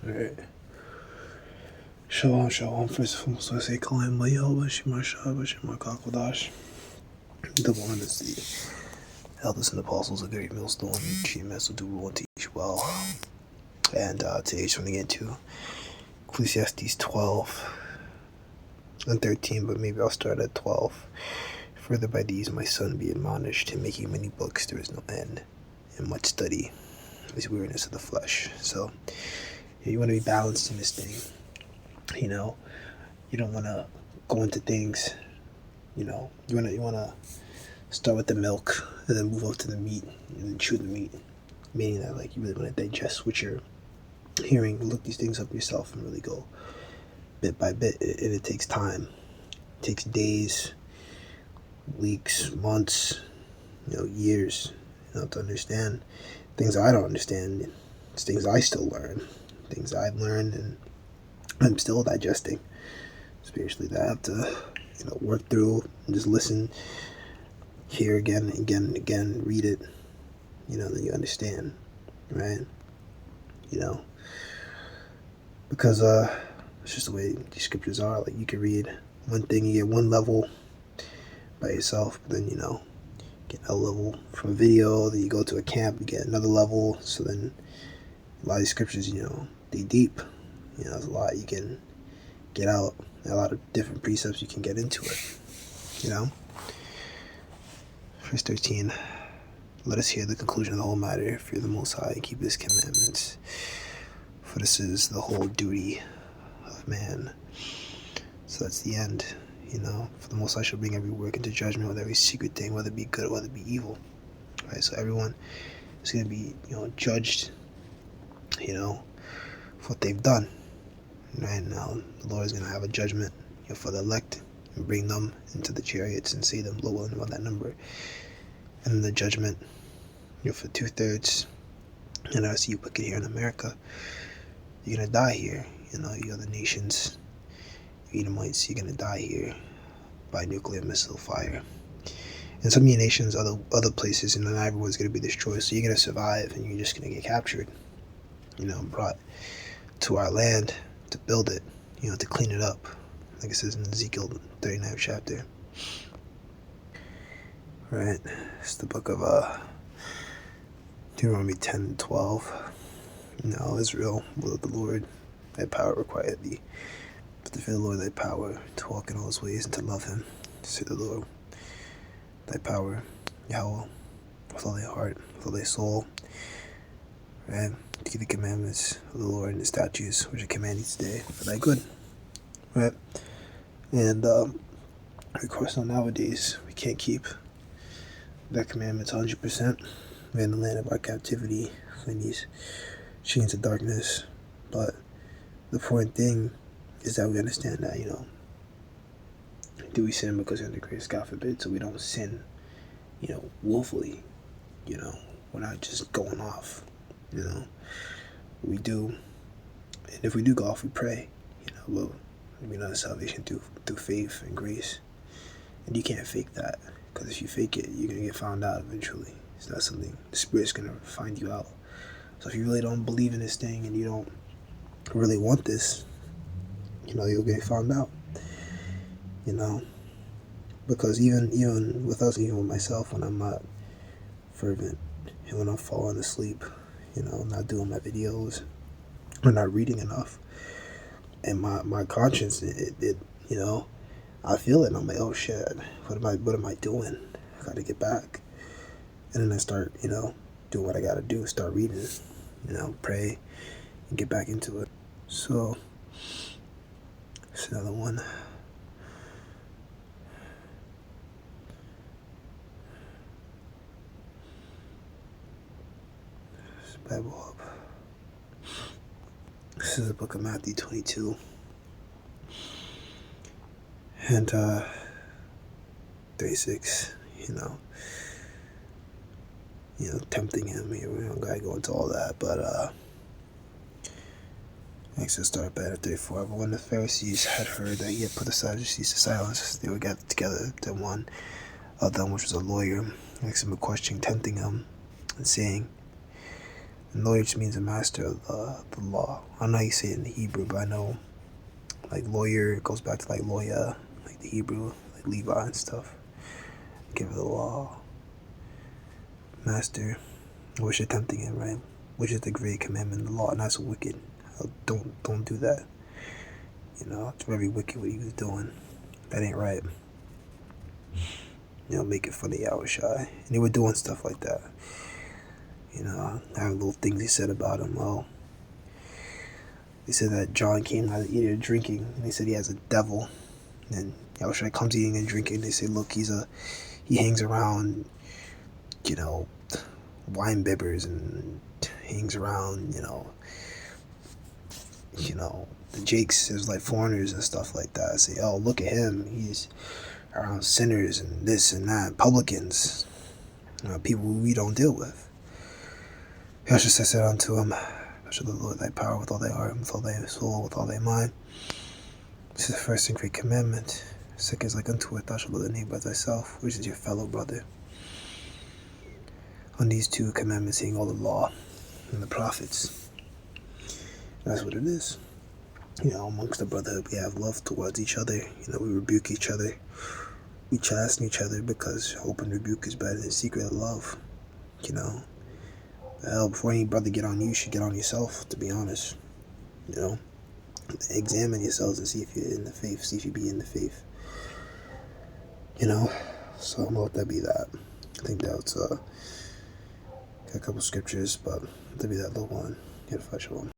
Alright. Shalom, shalom. First and foremost, I say, Kalim Layel, Bashima Shah, Bashima Kakodash. The one is the elders and apostles of Great Millstone, GMS will do rule and teach well. And today's trying to get to Ecclesiastes 12 and 13, but maybe I'll start at 12. Further by these, my son, be admonished, in making many books there is no end, and much study is weariness of the flesh. So, you want to be balanced in this thing. You know, you don't want to go into things, you want to start with the milk and then move up to the meat and then chew the meat, meaning that like you really want to digest what you're hearing, look these things up yourself and really go bit by bit. It takes time. It takes days, weeks, months, years, to understand things I don't understand. It's things I still learn, things I've learned and I'm still digesting spiritually, that I have to, work through and just listen, hear again and again and again, read it, then you understand, right? Because it's just the way these scriptures are. Like, you can read one thing, you get one level by yourself, but then, get another level from a video, then you go to a camp, you get another level. So then a lot of these scriptures, they deep. There's a lot you can get out, a lot of different precepts you can get into it, Verse 13, let us hear the conclusion of the whole matter. Fear the Most High and keep His commandments, for this is the whole duty of man. So that's the end, For the Most High shall bring every work into judgment, with every secret thing, whether it be good or whether it be evil. Right? So everyone is going to be, judged, for what they've done. Right now, the Lord is going to have a judgment, for the elect, and bring them into the chariots and say them, low about that number. And then the judgment, for 2/3. And I see you put it here in America, you're going to die here. You other nations, Edomites, you're going to die here by nuclear missile fire. And some of your nations, other places, and not everyone's going to be destroyed. So you're going to survive, and you're just going to get captured, brought to our land to build it, to clean it up, like it says in Ezekiel 39th chapter. Right, it's the book of Deuteronomy 10 and 12. Israel, will of the Lord, thy power require thee, but to fear the Lord thy power, to walk in all his ways and to love him, to say the Lord thy power, Yahweh, with all thy heart, with all thy soul, right? To keep the commandments of the Lord and the statutes which I command thee today for thy good, right? And of course, nowadays we can't keep the commandments 100%. We're in the land of our captivity, in these chains of darkness. But the important thing is that we understand that, do we sin because we're under grace? God forbid. So we don't sin, willfully. We're not just going off. We do, and if we do go off, we pray. But we know salvation through faith and grace, and you can't fake that, because if you fake it, you're gonna get found out eventually. So that's something the Spirit's gonna find you out. So if you really don't believe in this thing and you don't really want this, you'll get found out. Because even with us, even with myself, when I'm not fervent and when I'm falling asleep, not doing my videos or not reading enough, and my conscience, it I feel it, and I'm like, oh shit, what am I doing? I gotta get back. And then I start, doing what I gotta do, start reading, pray, and get back into it. So, it's another one. This Bible up. This is the book of Matthew 22. And 36, tempting him. We don't gotta go into all that, but next, let's start at 34. But when the Pharisees had heard that he had put the Sadducees to silence, they were gathered together. Then one of them, which was a lawyer, asked him a question, tempting him, and saying, Lawyer just means a master of the law. I don't know how you say it in the Hebrew, but I know like lawyer goes back to like lawyer, like the Hebrew, like Levi and stuff. Give the law. Master, which is tempting it, right? Which is the great commandment of the law, and that's wicked. Don't do that. It's very wicked what he was doing. That ain't right. Making fun of Yahushua. And they were doing stuff like that. Having little things he said about him. Well, they said that John came out of eating and drinking, and they said he has a devil. And Yahushua comes eating and drinking. They say, look, he hangs around, wine bibbers, and hangs around, the Jakes is like foreigners and stuff like that. I say, oh, look at him. He's around sinners and this and that, publicans, people who we don't deal with. Yahushua said unto him, thou shalt love the Lord thy power with all thy heart, with all thy soul, with all thy mind. This is the first and great commandment. Second is like unto it, thou shalt love thy neighbor as thyself, which is your fellow brother. On these two commandments hang all the law and the prophets. That's what it is. Amongst the brotherhood, we have love towards each other. We rebuke each other. We chasten each other because open rebuke is better than secret love. Hell, before any brother get on you should get on yourself, to be honest. Examine yourselves and see if you're in the faith, see if you be in the faith. So I'm gonna let that be that. I think that's got a couple scriptures, but that'll be that little one. Get a shalom.